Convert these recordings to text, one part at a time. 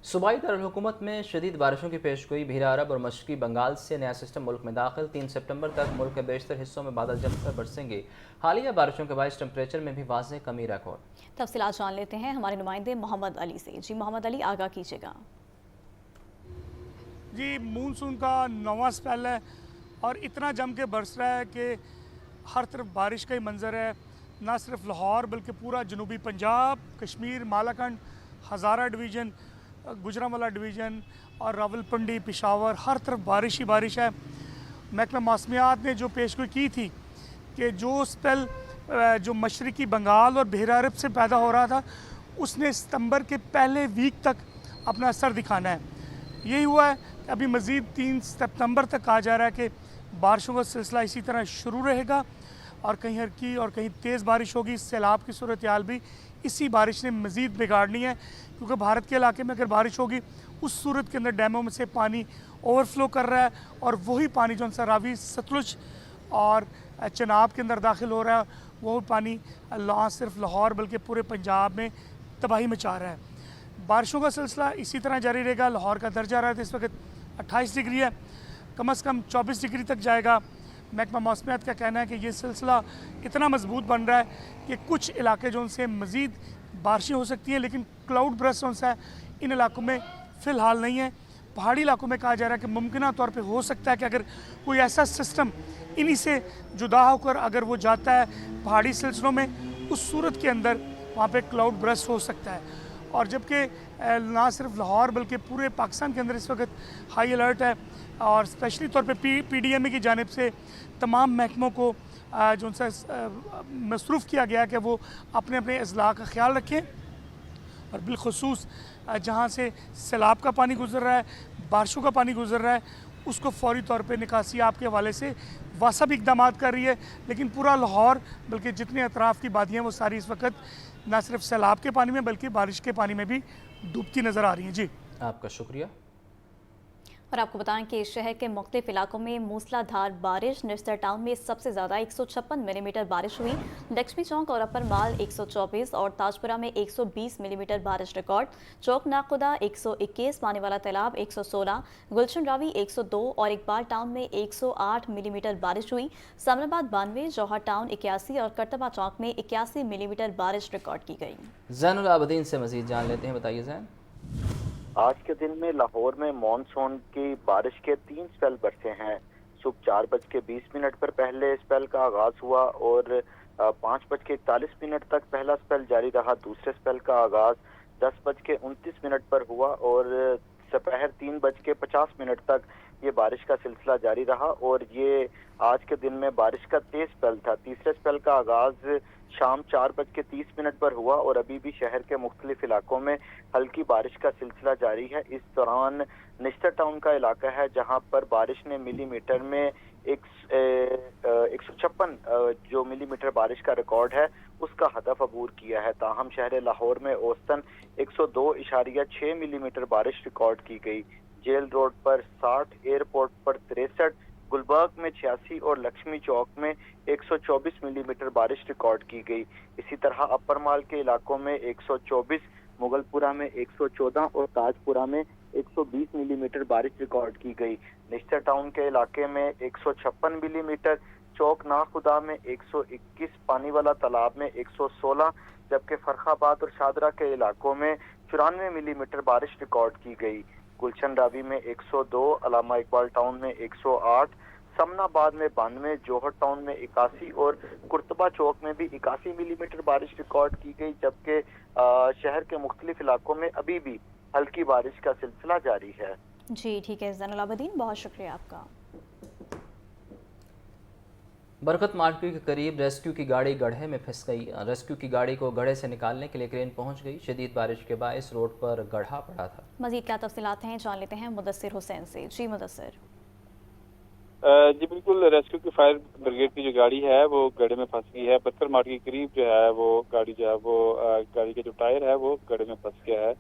सूबाई दारुल-हुकूमत में शदीद बारिशों की पेशगोई। बहरा अरब और मशरक़ी बंगाल से नया सिस्टम मुल्क में दाखिल। 3 सितंबर तक मुल्क के बेशतर हिस्सों में बादल जमकर बरसेंगे। हालिया बारिशों के बायस टेम्परेचर में भी वाज़ेह कमी रिकॉर्ड। तफसीलात जान लेते हैं हमारे नुमाइंदे मोहम्मद अली से। जी मोहम्मद अली, आगाह कीजिएगा। जी, मानसून का नौवां स्पेल है और इतना जम के बरस रहा है कि हर तरफ बारिश का ही मंजर है। ना सिर्फ लाहौर बल्कि पूरा जनूबी पंजाब, कश्मीर, मालाकंड, हज़ारा डिवीज़न, गुजरांवाला डिवीज़न और रावलपिंडी, पेशावर, हर तरफ बारिश ही बारिश है। महकमा मौसमियात ने जो पेशगोई की थी कि जो स्पेल जो मशरक़ी बंगाल और बहरा अरब से पैदा हो रहा था उसने सितंबर के पहले वीक तक अपना असर दिखाना है। यही हुआ है। अभी मज़ीद 3 सितंबर तक कहा जा रहा है कि बारिशों का सिलसिला इसी तरह शुरू रहेगा और कहीं हल्की और कहीं तेज़ बारिश होगी। सैलाब की सूरत हाल भी इसी बारिश ने मज़ीद बिगाड़नी है, क्योंकि भारत के इलाके में अगर बारिश होगी उस सूरत के अंदर डैमों में से पानी ओवरफ्लो कर रहा है और वही पानी जो रावी, सतलुज और चनाब के अंदर दाखिल हो रहा है, वो पानी ना सिर्फ लाहौर बल्कि पूरे पंजाब में तबाही मचा रहा है। बारिशों का सिलसिला इसी तरह जारी रहेगा। लाहौर का दर्जा रहा है इस वक्त 28 डिग्री है, कम से कम 24 डिग्री तक जाएगा। महकमा मौसमियात का कहना है कि ये सिलसिला इतना मजबूत बन रहा है कि कुछ इलाके जो उनसे मज़ीद बारिशें हो सकती हैं, लेकिन क्लाउड ब्रस्ट उनसे इन इलाकों में फ़िलहाल नहीं है। पहाड़ी इलाकों में कहा जा रहा है कि मुमकिन तौर पे हो सकता है कि अगर कोई ऐसा सिस्टम इन्हीं से जुदा होकर अगर वो जाता है पहाड़ी सिलसिलों में, उस सूरत के अंदर वहाँ पे क्लाउड ब्रस्ट हो सकता है। और जबकि ना सिर्फ लाहौर बल्कि पूरे पाकिस्तान के अंदर इस वक्त हाई अलर्ट है और स्पेशली तौर पे PDMA की जानिब से तमाम महकमों को जो उनसे मसरूफ़ किया गया कि वो अपने अपने अजला का ख्याल रखें और बिलखसूस जहाँ से सैलाब का पानी गुजर रहा है, बारिशों का पानी गुजर रहा है, उसको फौरी तौर पे निकासी आपके हवाले से वासा भी इकदाम कर रही है। लेकिन पूरा लाहौर बल्कि जितने अतराफ़ की वादियाँ वो सारी इस वक्त ना सिर्फ सैलाब के पानी में बल्कि बारिश के पानी में भी डूबती नज़र आ रही हैं। जी, आपका शुक्रिया। और आपको बताएं कि शहर के मुख्तलिफ इलाकों में मूसलाधार बारिश। निस्तर टाउन में सबसे ज़्यादा 156 मिलीमीटर बारिश हुई। लक्ष्मी चौक और अपर माल 124 और ताजपुरा में 120 मिलीमीटर बारिश रिकॉर्ड। चौक नाखुदा 121, पानी वाला तालाब 116, गुलशन रावी 102 और इकबाल टाउन में 108 मिलीमीटर बारिश हुई। सामनाबाद 92, जौहर टाउन 81 और करतबा चौक में 81 मिलीमीटर बारिश रिकॉर्ड की गई। ज़ैनुल आबदीन से मज़ीद जान लेते हैं, बताइए ज़ैन। आज के दिन में लाहौर में मानसून की बारिश के 3 स्पेल बरसे हैं। सुबह 4:20 पर पहले स्पेल का आगाज हुआ और 5:41 तक पहला स्पेल जारी रहा। दूसरे स्पेल का आगाज 10:29 पर हुआ और दोपहर 3:50 तक ये बारिश का सिलसिला जारी रहा और ये आज के दिन में बारिश का तेज स्पेल था। तीसरे स्पेल का आगाज शाम 4:30 पर हुआ और अभी भी शहर के मुख्तलिफ इलाकों में हल्की बारिश का सिलसिला जारी है। इस दौरान निस्टर टाउन का इलाका है जहां पर बारिश ने मिलीमीटर में 156 जो मिलीमीटर बारिश का रिकॉर्ड है उसका हदफ अबूर किया है। ताहम शहर लाहौर में औसतन 102.6 मिलीमीटर बारिश रिकॉर्ड की गई। जेल रोड पर 60, एयरपोर्ट पर 63, गुलबर्ग में 86 और लक्ष्मी चौक में 124 मिलीमीटर बारिश रिकॉर्ड की गई। इसी तरह अपर माल के इलाकों में 124, मुगलपुरा में 114 और ताजपुरा में 120 मिलीमीटर बारिश रिकॉर्ड की गई। निस्टर टाउन के इलाके में 156 मिलीमीटर, चौक नाखुदा में 121, पानी वाला तालाब में 116, जबकि फरखाबाद और शादरा के इलाकों में 94 मिलीमीटर बारिश रिकॉर्ड की गई। गुलशन रावी में 102, अलामा इकबाल टाउन में 108, समनाबाद में 92, जौहर टाउन में 81 और कुर्तबा चौक में भी 81 मिलीमीटर बारिश रिकॉर्ड की गई। जबकि शहर के मुख्तलिफ इलाकों में अभी भी हल्की बारिश का सिलसिला जारी है। जी ठीक है ज़ैनुल आबदीन, बहुत शुक्रिया आपका। बरकत मार्केट के करीब रेस्क्यू की गाड़ी गड्ढे में फंस गई। रेस्क्यू की गाड़ी को गड्ढे से निकालने के लिए क्रेन पहुंच गई। शदीद बारिश के बायस रोड पर गड्ढा पड़ा था। मजीद क्या तफसीलात हैं जान लेते हैं मुदस्सिर हुसैन से। जी मुदस्सिर। जी बिल्कुल, रेस्क्यू की फायर ब्रिगेड की जो गाड़ी है वो गड्ढे में फंस गई है। बरकत मार्केट के करीब जो है वो गाड़ी जो है वो गाड़ी के जो टायर है वो गड्ढे में फंस गया है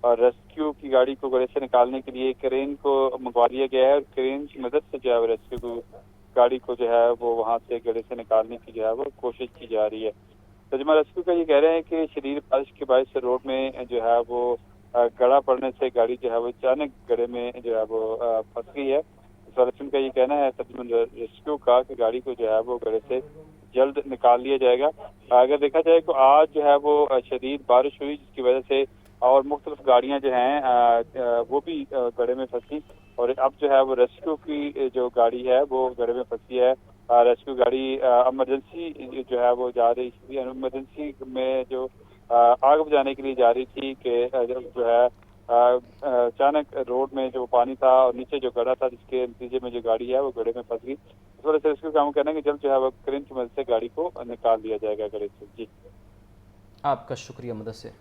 और रेस्क्यू की गाड़ी को गड्ढे से निकालने के लिए क्रेन को मंगवा लिया गया है और क्रेन की मदद से जो है रेस्क्यू को गाड़ी को जो है वो वहाँ से गड्ढे से निकालने की जो है वो कोशिश की जा रही है। तर्जुमा रेस्क्यू का ये कह रहे हैं कि शदीद बारिश के बायस रोड में जो है वो गड़ा पड़ने से गाड़ी जो है वो अचानक गड्ढे में जो है वो फंस गई है। इस वाले का ये कहना है तर्जुमान रेस्क्यू का कि गाड़ी को जो है वो गड्ढे से जल्द निकाल लिया जाएगा। अगर देखा जाए तो आज जो है वो शदीद बारिश हुई जिसकी वजह से और मुख्तलिफ गाड़ियां जो हैं वो भी गड्ढे में फंसी और अब जो है वो रेस्क्यू की जो गाड़ी है वो गड्ढे में फंसी है। रेस्क्यू गाड़ी इमरजेंसी जो है वो जा रही थी, इमरजेंसी में जो आग बुझाने के लिए जा रही थी कि जो है अचानक रोड में जो पानी था और नीचे जो गड्ढा था जिसके नतीजे में जो गाड़ी है वो गड्ढे में फंस गई। इस वजह से रेस्क्यू काम करना है कि जल्द जो है वो क्रेन की मदद से गाड़ी को निकाल लिया जाएगा गड्ढे से। जी आपका शुक्रिया मुदस्सिर।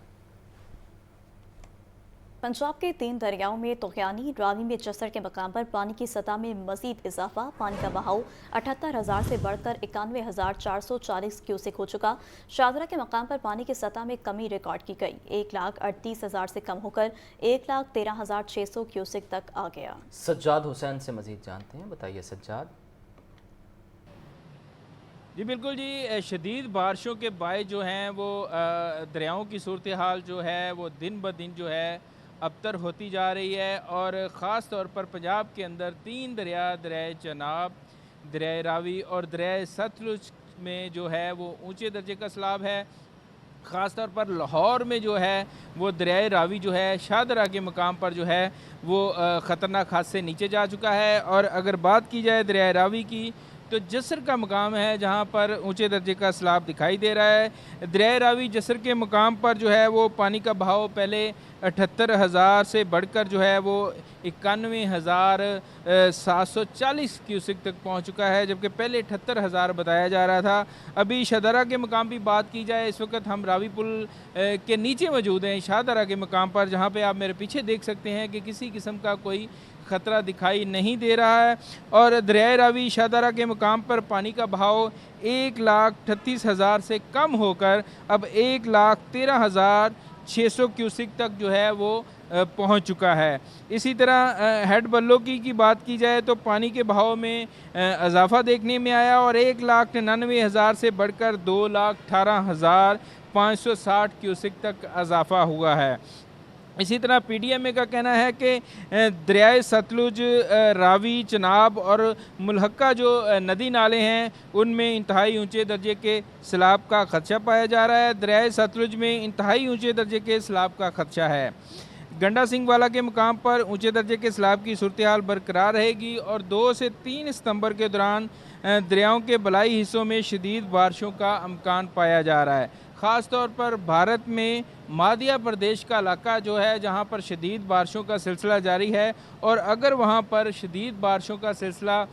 पंजाब के 3 दरियाओं में तोगयानी रावी में जसर के मकाम पर पानी की सतह में मजीद इजाफा। पानी का बहाव 78,000 से बढ़कर 91,440 क्यूसेक हो चुका। शाहदरा के मकाम पर पानी की सतह में कमी रिकॉर्ड की गई, 1,38,000 से कम होकर 1,13,600 क्यूसेक तक आ गया। सज्जाद हुसैन से मजीद जानते हैं, बताइए सज्जाद। जी बिल्कुल जी, शदीद बारिशों के बायस जो हैं वो दरियाओं की सूरत हाल जो है वो दिन ब दिन जो है अबतर होती जा रही है और ख़ास तौर पर पंजाब के अंदर 3 दरिया, दरिया चनाब, दरिया रावी और दरिया सतलुज में जो है वो ऊंचे दर्जे का सैलाब है। ख़ास तौर पर लाहौर में जो है वो दरिया रावी जो है शाहदरा के मकाम पर जो है वो ख़तरनाक हाथ से नीचे जा चुका है। और अगर बात की जाए दरिया रावी की तो जसर का मकाम है जहाँ पर ऊंचे दर्जे का सैलाब दिखाई दे रहा है। दरिया रावी जसर के मकाम पर जो है वो पानी का बहाव पहले 78,000 से बढ़कर जो है वो 91,740 क्यूसेक तक पहुँच चुका है, जबकि पहले 78,000 बताया जा रहा था। अभी शाहदरा के मकाम की बात की जाए, इस वक्त हम रावी पुल के नीचे मौजूद हैं शाहदरा के मकाम पर, जहाँ पे आप मेरे पीछे देख सकते हैं कि किसी किस्म का कोई ख़तरा दिखाई नहीं दे रहा है। और दरिया रावी शाहदरा के मकाम पर पानी का बहाव 1,38,000 से कम होकर अब 1,13,600 क्यूसेक तक जो है वो पहुंच चुका है। इसी तरह हेड बल्लोकी की बात की जाए तो पानी के बहाव में इजाफा देखने में आया और 1,99,000 से बढ़कर 2,18,560 क्यूसेक तक इजाफा हुआ है। इसी तरह PDMA का कहना है कि दरिया सतलुज, रावी, चनाब और मुल्हका जो नदी नाले हैं उनमें इंतहाई ऊंचे दर्जे के सैलाब का खदशा पाया जा रहा है। दरिया सतलुज में इंतहाई ऊंचे दर्जे के सैलाब का खदशा है। गंडा सिंह वाला के मुकाम पर ऊंचे दर्जे के सैलाब की सूरत हाल बरकरार रहेगी और 2 से 3 सितंबर के दौरान दरियाओं के बलाई हिस्सों में शदीद बारिशों का इम्कान पाया जा रहा है। ख़ास तौर पर भारत में माध्य प्रदेश का इलाका जो है जहां पर शदीद बारिशों का सिलसिला जारी है और अगर वहां पर शदीद बारिशों का सिलसिला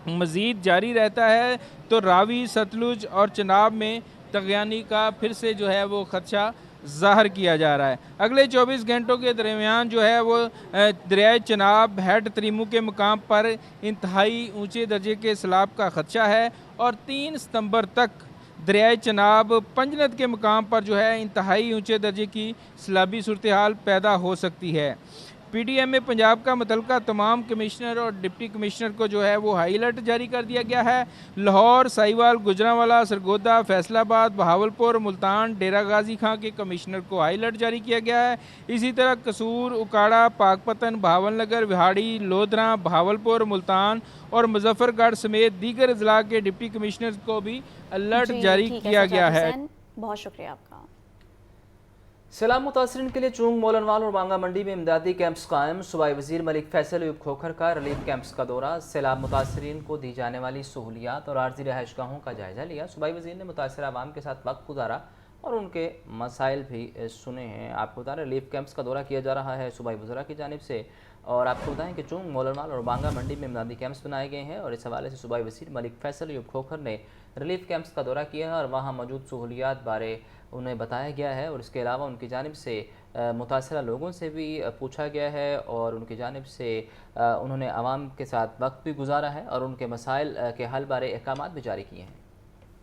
मज़ीद जारी रहता है तो रावी, सतलुज और चनाब में तगयानी का फिर से जो है वो खदशा ज़ाहिर किया जा रहा है। अगले 24 घंटों के दरमियान जो है वो दरिया चनाब हेड तरीमू के मकाम पर इंतहाई ऊंचे दर्जे के सैलाब का खदशा है और 3 सितंबर तक दरिया चनाब पंजनद के मकाम पर जो है इंतहाई ऊंचे दर्जे की सैलाबी सूरत हाल पैदा हो सकती है। PDMA पंजाब का मुतलका तमाम कमिश्नर और डिप्टी कमिश्नर को जो है वो हाई अलर्ट जारी कर दिया गया है। लाहौर, साहिवाल, गुजरांवाला, सरगोदा, फैसलाबाद, बहावलपुर, मुल्तान, डेरा गाजी खां के कमिश्नर को हाई अलर्ट जारी किया गया है। इसी तरह कसूर, उकाड़ा, पाकपतन, भावलनगर, विहाड़ी, लोधरा, बहावलपुर, मुल्तान और मुजफ्फरगढ़ समेत दीगर अजला के डिप्टी कमिश्नर को भी अलर्ट जारी किया गया है। बहुत शुक्रिया आपका। सैलाब मुतासरीन के लिए चूंग, मोलनवाल और बांगा मंडी में इमदादी कैंप्स कायम। सूबाई वज़ीर मलिक फैसल अयूब खोखर का रिलीफ कैंप्स का दौरा, सैलाब मुतासरीन को दी जाने वाली सहूलियात और आर्जी रहायशगाहों का जायज़ा लिया। सूबाई वज़ीर ने मुतासर आवाम के साथ वक्त गुजारा और उनके मसाइल भी सुने हैं। आपको बता रहे रिलीफ कैंप्स का दौरा किया जा रहा है सूबाई वज़रा की जानिब से। और आपको बताएं कि चूंग, मोलनवाल और बांगा मंडी में इमदादी कैंप्स बनाए गए हैं और इस हवाले से सूबाई वज़ीर मलिक फैसल अयूब खोखर ने रिलीफ कैंप्स का दौरा किया है और वहाँ मौजूद सहूलियात बारे उन्हें बताया गया है और इसके अलावा उनकी जानिब से मुतासरा लोगों से भी पूछा गया है और उनकी जानिब से उन्होंने आवाम के साथ वक्त भी गुजारा है और उनके मसाइल के हल बारे अहकामात भी जारी किए हैं।